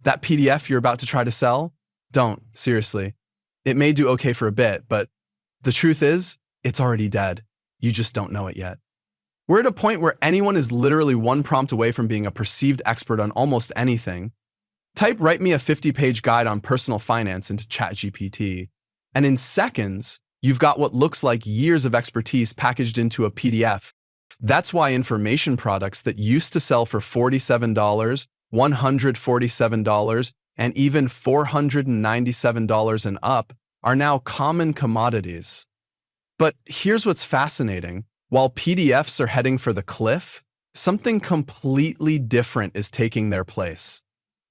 That PDF you're about to try to sell? Don't, seriously. It may do okay for a bit, but the truth is, it's already dead. You just don't know it yet. We're at a point where anyone is literally one prompt away from being a perceived expert on almost anything. Type "write me a 50-page guide on personal finance" into ChatGPT, and in seconds, you've got what looks like years of expertise packaged into a PDF. That's why information products that used to sell for $47, $147, and even $497 and up are now common commodities. But here's what's fascinating. While PDFs are heading for the cliff, something completely different is taking their place.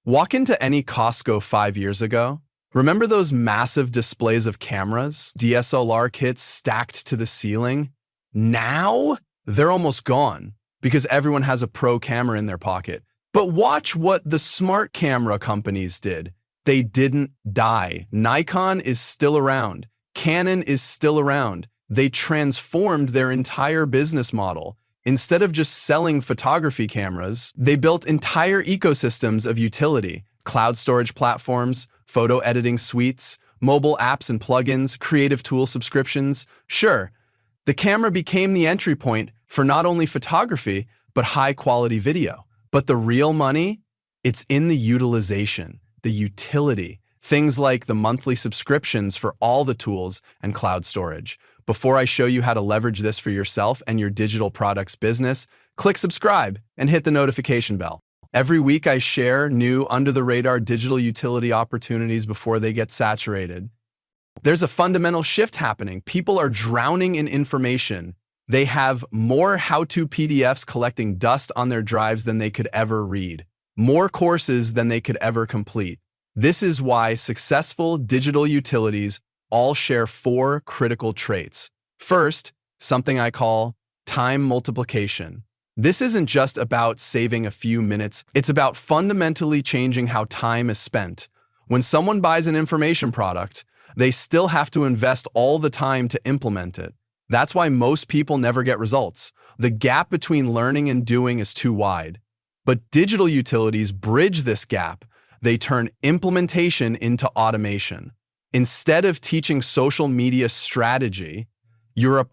Walk into any Costco 5 years ago. Remember those massive displays of cameras, DSLR kits stacked to the ceiling? Now, they're almost gone because everyone has a pro camera in their pocket. But watch what the smart camera companies did. They didn't die. Nikon is still around. Canon is still around. They transformed their entire business model. Instead of just selling photography cameras, they built entire ecosystems of utility, cloud storage platforms, photo editing suites, mobile apps and plugins, creative tool subscriptions. Sure, the camera became the entry point for not only photography, but high-quality video. But the real money? It's in the utilization, the utility, things like the monthly subscriptions for all the tools and cloud storage. Before I show you how to leverage this for yourself and your digital products business, click subscribe and hit the notification bell. Every week I share new under-the-radar digital utility opportunities before they get saturated. There's a fundamental shift happening. People are drowning in information. They have more how-to PDFs collecting dust on their drives than they could ever read, more courses than they could ever complete. This is why successful digital utilities all share 4 critical traits. First, something I call time multiplication. This isn't just about saving a few minutes, it's about fundamentally changing how time is spent. When someone buys an information product, they still have to invest all the time to implement it. That's why most people never get results. The gap between learning and doing is too wide. But digital utilities bridge this gap. They turn implementation into automation. Instead of teaching social media strategy, your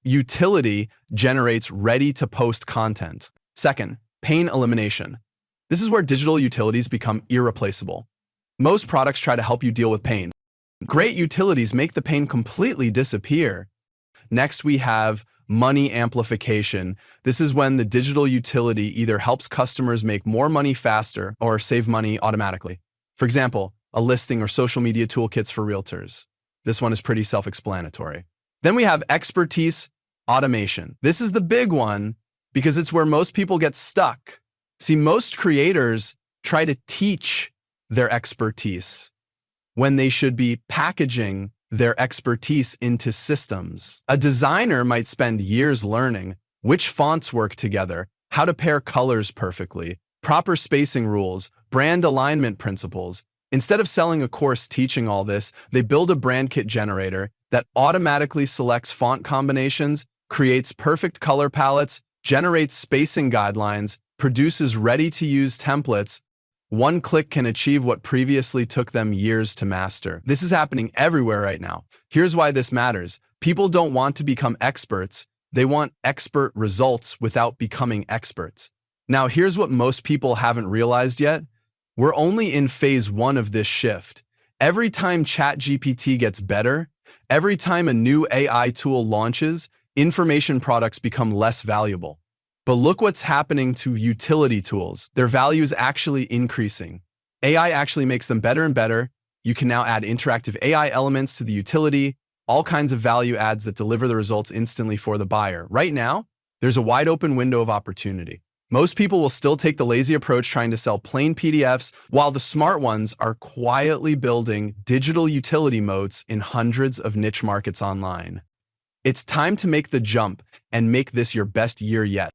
utility generates ready-to-post content. Second, pain elimination. This is where digital utilities become irreplaceable. Most products try to help you deal with pain. Great utilities make the pain completely disappear. Next, we have money amplification. This is when the digital utility either helps customers make more money faster or save money automatically. For example, a listing or social media toolkits for realtors. This one is pretty self-explanatory. Then we have expertise automation. This is the big one because it's where most people get stuck. See, most creators try to teach their expertise when they should be packaging their expertise into systems. A designer might spend years learning which fonts work together, how to pair colors perfectly, proper spacing rules, brand alignment principles. Instead of selling a course teaching all this, they build a brand kit generator that automatically selects font combinations, creates perfect color palettes, generates spacing guidelines, produces ready-to-use templates. One click can achieve what previously took them years to master. This is happening everywhere right now. Here's why this matters. People don't want to become experts. They want expert results without becoming experts. Now, here's what most people haven't realized yet. We're only in phase 1 of this shift. Every time ChatGPT gets better, every time a new AI tool launches, information products become less valuable. But look what's happening to utility tools. Their value is actually increasing. AI actually makes them better and better. You can now add interactive AI elements to the utility, all kinds of value adds that deliver the results instantly for the buyer. Right now, there's a wide open window of opportunity. Most people will still take the lazy approach trying to sell plain PDFs, while the smart ones are quietly building digital utility moats in hundreds of niche markets online. It's time to make the jump and make this your best year yet.